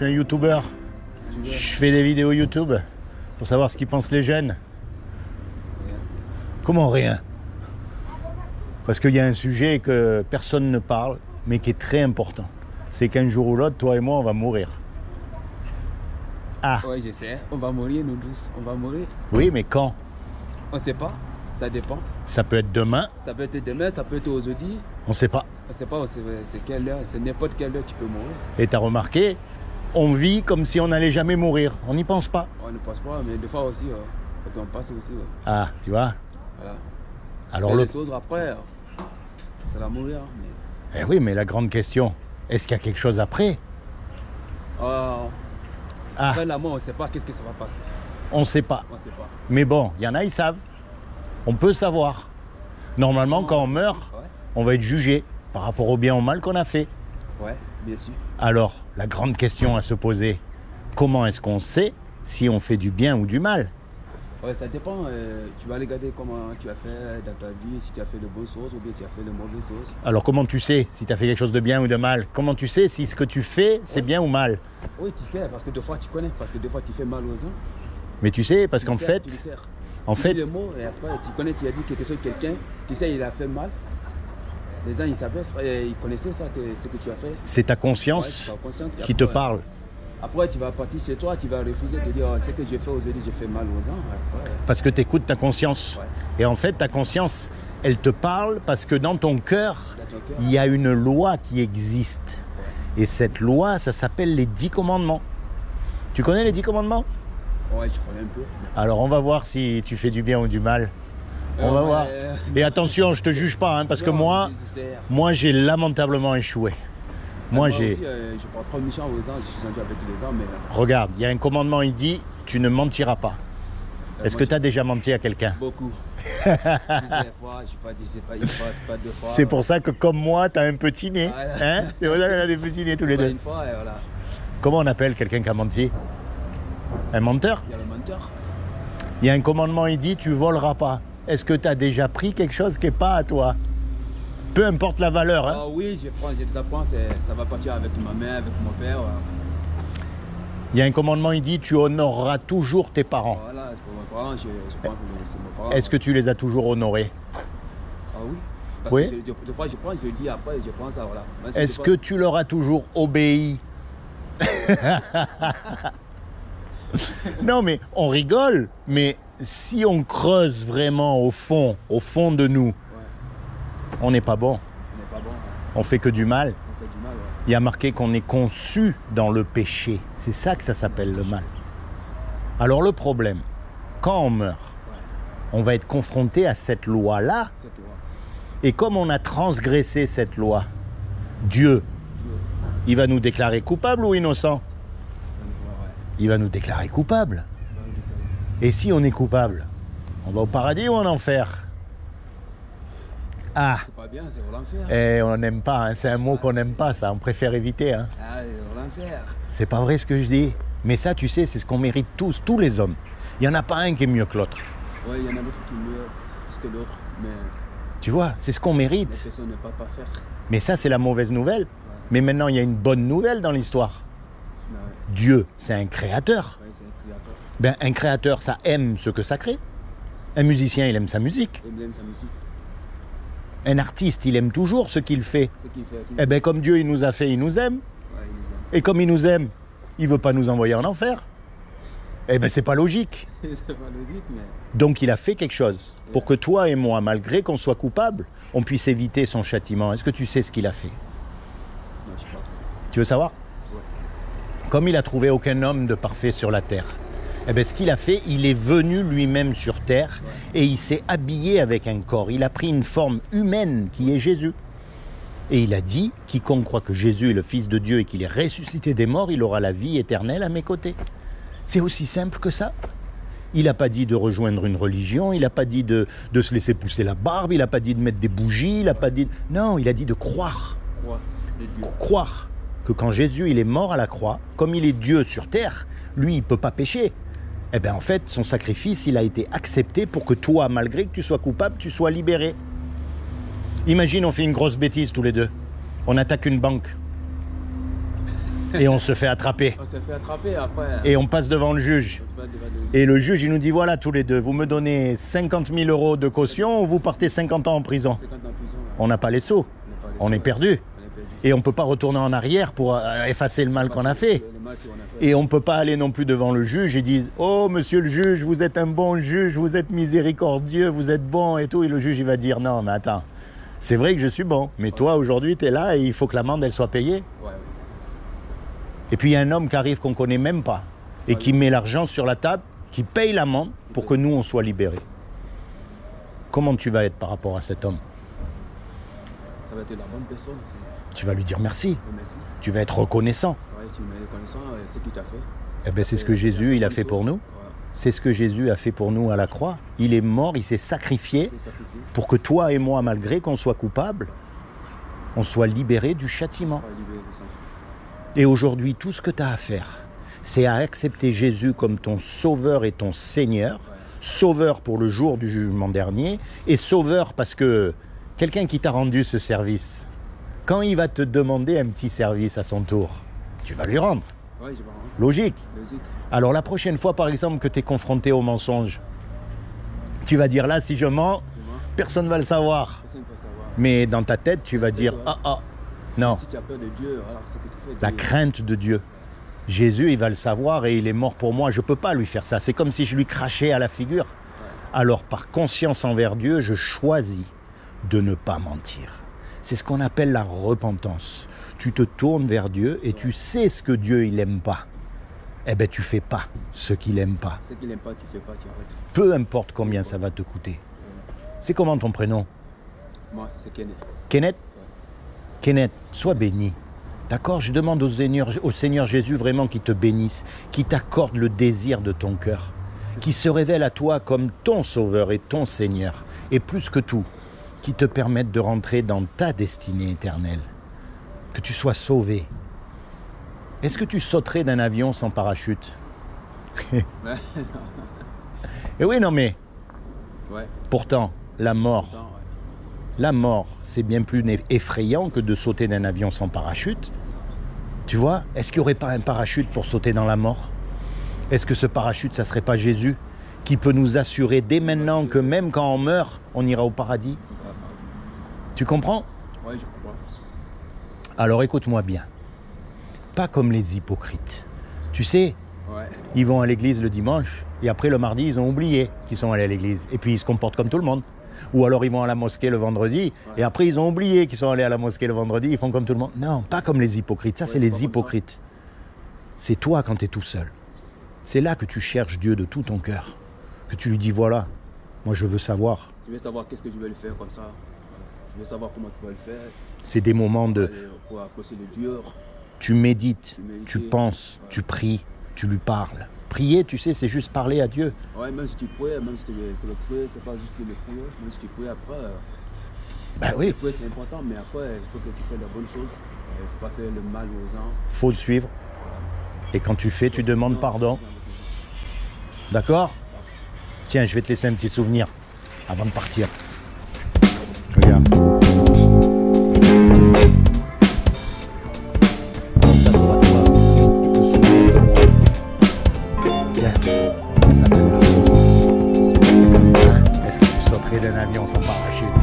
suis un youtubeur. Je fais des vidéos YouTube pour savoir ce qu'ils pensent les jeunes. Comment rien? Parce qu'il y a un sujet que personne ne parle, mais qui est très important. C'est qu'un jour ou l'autre, toi et moi, on va mourir. Ah. Oui, je sais. On va mourir, nous tous. On va mourir. Oui, mais quand? On ne sait pas. Ça dépend. Ça peut être demain. Ça peut être demain, ça peut être aujourd'hui. On ne sait pas. On ne sait pas, c'est quelle heure. C'est n'importe quelle heure qui peut mourir. Et tu as remarqué, on vit comme si on n'allait jamais mourir. On n'y pense pas. On ne pense pas, mais des fois aussi, quand on passe aussi. Ah, tu vois. Voilà. Alors les choses après, ça va mourir. Mais... Eh oui, mais la grande question, est-ce qu'il y a quelque chose après? Après la mort, on ne sait pas qu'est-ce que ça va passer. On ne sait pas. On sait pas. Mais bon, il y en a, ils savent. On peut savoir. Normalement, quand on meurt, on va être jugé par rapport au bien ou au mal qu'on a fait. Ouais, bien sûr. Alors, la grande question à se poser, comment est-ce qu'on sait si on fait du bien ou du mal? Ouais, ça dépend. Tu vas regarder comment tu as fait dans ta vie, si tu as fait de bonnes choses ou bien tu as fait de mauvaises choses. Alors, comment tu sais si tu as fait quelque chose de bien ou de mal? Comment tu sais si ce que tu fais, c'est bien ou mal? Oui, tu sais, parce que des fois tu connais, parce que des fois tu fais mal aux gens. Mais tu sais, parce qu'en fait... En fait, le mot, et après, tu connais, tu as dit quelque chose à quelqu'un, tu sais, il a fait mal. Les gens, ils savaient, ils connaissaient ça, ce que tu as fait. C'est ta conscience qui te parle. Après, tu vas partir chez toi, tu vas refuser de dire, ce que j'ai fait aujourd'hui, j'ai fait mal aux gens. Après, parce que tu écoutes ta conscience. Ouais. Et en fait, ta conscience, elle te parle parce que dans ton cœur, il y a une loi qui existe. Ouais. Et cette loi, ça s'appelle les 10 commandements. Tu connais les 10 commandements? Ouais, je connais un peu. Alors, on va voir si tu fais du bien ou du mal. On va voir. Et attention, je te juge pas, hein, parce que moi, j'ai lamentablement échoué. Moi, j'ai... je prends trop de mission aux gens, je suis gentil avec les gens, mais... Regarde, il y a un commandement, il dit, tu ne mentiras pas. Est-ce que tu as déjà menti à quelqu'un? Beaucoup. Plusieurs fois, je n'ai pas dit, c'est pas une fois, c'est pas deux fois. C'est pour ça que, comme moi, tu as un petit nez. Voilà. Hein, c'est pour ça qu'on a des petits nez tous les deux. Une fois, et voilà. Comment on appelle quelqu'un qui a menti? Un menteur? Il y a le menteur. Il y a un commandement, il dit, tu voleras pas. Est-ce que tu as déjà pris quelque chose qui n'est pas à toi? Peu importe la valeur. Hein. Oui, je les apprends, ça va partir avec ma mère, avec mon père. Il y a un commandement, il dit, tu honoreras toujours tes parents. Voilà, pour mes parents, je pense que c'est mes parents. Est-ce que tu les as toujours honorés? Ah oui. Parce oui. Que des fois, je prends, je le dis après, je pense à voilà. Est-ce que tu leur as toujours obéi? Non, mais on rigole, mais si on creuse vraiment au fond de nous, on n'est pas bon. On fait que du mal. Il y a marqué qu'on est conçu dans le péché. C'est ça que ça s'appelle le mal. Alors le problème, quand on meurt, on va être confronté à cette loi-là. Et comme on a transgressé cette loi, Dieu, il va nous déclarer coupables ou innocents? Il va nous déclarer coupables. Et si on est coupable, on va au paradis ou en enfer? Ah, c'est pas bien, c'est l'enfer. Et on n'aime pas, hein. C'est un mot qu'on n'aime pas, ça. On préfère éviter. Hein. Ah, c'est l'enfer. C'est pas vrai ce que je dis. Mais ça, tu sais, c'est ce qu'on mérite tous les hommes. Il n'y en a pas un qui est mieux que l'autre. Oui, il y en a d'autres qui sont mieux que l'autre, mais... Tu vois, c'est ce qu'on mérite. La personne ne peut pas faire. Mais ça, c'est la mauvaise nouvelle. Ouais. Mais maintenant, il y a une bonne nouvelle dans l'histoire. Ouais. Dieu, c'est un créateur. Ouais, c'est un créateur. Ben, un créateur, ça aime ce que ça crée. Un musicien, il aime sa musique. Il aime sa musique. Un artiste, il aime toujours ce qu'il fait. Toujours. Eh bien, comme Dieu, il nous a fait, il nous aime. Ouais, il nous aime. Et comme il nous aime, il ne veut pas nous envoyer en enfer. Eh bien, c'est pas logique. C'est pas logique, mais... Donc, il a fait quelque chose pour que toi et moi, malgré qu'on soit coupables, on puisse éviter son châtiment. Est-ce que tu sais ce qu'il a fait? Non, je sais pas. Tu veux savoir? Ouais. Comme il a trouvé aucun homme de parfait sur la terre, eh bien, ce qu'il a fait, il est venu lui-même sur terre et il s'est habillé avec un corps. Il a pris une forme humaine qui est Jésus. Et il a dit, quiconque croit que Jésus est le Fils de Dieu et qu'il est ressuscité des morts, il aura la vie éternelle à mes côtés. C'est aussi simple que ça. Il n'a pas dit de rejoindre une religion, il n'a pas dit de se laisser pousser la barbe, il n'a pas dit de mettre des bougies, il n'a pas dit... Non, il a dit de croire. Croire que quand Jésus il est mort à la croix, comme il est Dieu sur terre, lui il ne peut pas pécher. Eh bien en fait, son sacrifice, il a été accepté pour que toi, malgré que tu sois coupable, tu sois libéré. Imagine, on fait une grosse bêtise tous les deux. On attaque une banque. Et on se fait attraper. On s'est fait attraper après. Et on passe devant le juge. On se bat devant le- Et le juge, il nous dit, voilà, tous les deux, vous me donnez 50 000 € de caution ou vous partez 50 ans en prison. 50 ans en prison, là. On n'a pas les sous. On n'a pas les On sous, est ouais. perdu. On est perdu. Et on ne peut pas retourner en arrière pour effacer le mal qu'on a fait. Le mal qu'on a fait. Et on ne peut pas aller non plus devant le juge et dire « Oh, monsieur le juge, vous êtes un bon juge, vous êtes miséricordieux, vous êtes bon et tout. » Et le juge, il va dire « Non, mais attends, c'est vrai que je suis bon, mais toi, aujourd'hui, tu es là et il faut que l'amende, elle soit payée. Ouais, ouais. » Et puis, il y a un homme qui arrive qu'on ne connaît même pas et qui met l'argent sur la table, qui paye l'amende pour que nous, on soit libérés. Comment tu vas être par rapport à cet homme? Ça va être la bonne personne. Tu vas lui dire merci, Merci. tu vas être reconnaissant. Ouais, tu me reconnaissant, c'est ce qu'il t'a fait. Eh bien, c'est ce que Jésus, il a fait pour nous. Ouais. C'est ce que Jésus a fait pour nous à la croix. Il est mort, il s'est sacrifié C'est sacrifié. pour que toi et moi, malgré qu'on soit coupables, on soit libérés du châtiment. Pour libérer les saints. Et aujourd'hui, tout ce que tu as à faire, c'est à accepter Jésus comme ton sauveur et ton Seigneur. Sauveur pour le jour du jugement dernier et sauveur parce que quelqu'un qui t'a rendu ce service, quand il va te demander un petit service à son tour, tu vas lui rendre. Ouais, je vais rendre. Logique. Logique. Alors la prochaine fois, par exemple, que tu es confronté au mensonge, tu vas dire là, si je mens, Demain, personne ne va le savoir. personne ne peut savoir. Mais dans ta tête, tu vas dire, ah ah, non, Si tu as peur de Dieu, alors ce que tu fais. la Dieu- crainte de Dieu. Jésus, il va le savoir et il est mort pour moi. Je ne peux pas lui faire ça. C'est comme si je lui crachais à la figure. Alors, par conscience envers Dieu, je choisis de ne pas mentir. C'est ce qu'on appelle la repentance. Tu te tournes vers Dieu et tu sais ce que Dieu, il n'aime pas. Eh bien, tu fais pas ce qu'il n'aime pas. Ce qu'il n'aime pas, tu fais pas, tu arrêtes. Peu importe combien ça va te coûter. C'est comment ton prénom? Moi, c'est Kenneth. Kenneth? Kenneth, sois béni. D'accord? Je demande au Seigneur Jésus vraiment qu'il te bénisse, qu'il t'accorde le désir de ton cœur, qu'il se révèle à toi comme ton Sauveur et ton Seigneur, et plus que tout, qu'il te permette de rentrer dans ta destinée éternelle, que tu sois sauvé. Est-ce que tu sauterais d'un avion sans parachute? Et oui, non mais, Ouais. pourtant, la mort, Attends, ouais. La mort, c'est bien plus effrayant que de sauter d'un avion sans parachute. Tu vois, est-ce qu'il n'y aurait pas un parachute pour sauter dans la mort? Est-ce que ce parachute, ça ne serait pas Jésus qui peut nous assurer dès maintenant que même quand on meurt, on ira au paradis? Tu comprends? Ouais, je comprends. Alors écoute-moi bien. Pas comme les hypocrites. Tu sais, Ouais. ils vont à l'église le dimanche et après le mardi, ils ont oublié qu'ils sont allés à l'église. Et puis ils se comportent comme tout le monde. Ou alors ils vont à la mosquée le vendredi et après ils ont oublié qu'ils sont allés à la mosquée le vendredi, ils font comme tout le monde. Non, pas comme les hypocrites. Ça, Ouais, c'est c'est pas les comme hypocrites. C'est toi quand tu es tout seul. C'est là que tu cherches Dieu de tout ton cœur. Que tu lui dis, voilà, moi je veux savoir. Je veux savoir qu'est-ce que je vais le faire comme ça. Je veux savoir comment tu vas le faire. C'est des moments de... Pour approcher le Dieu. Tu médites, Tu médites. tu penses, Ouais. tu pries, tu lui parles. Prier, tu sais, c'est juste parler à Dieu. Ouais, même si tu pries, même si c'est le prier, c'est pas juste le prier. Même si tu pries après. Ben oui, Le prier, c'est important, mais après, il faut que tu fasses la bonne chose. Il ne faut pas faire le mal aux gens. faut le suivre. Et quand tu fais, tu demandes Non, pardon. non, D'accord? Tiens, je vais te laisser un petit souvenir avant de partir. Regarde. Ça sera toi, le souvenir. Tiens, ça s'appelle le souvenir. Hein? Est-ce que tu sauterais d'un avion sans parachute?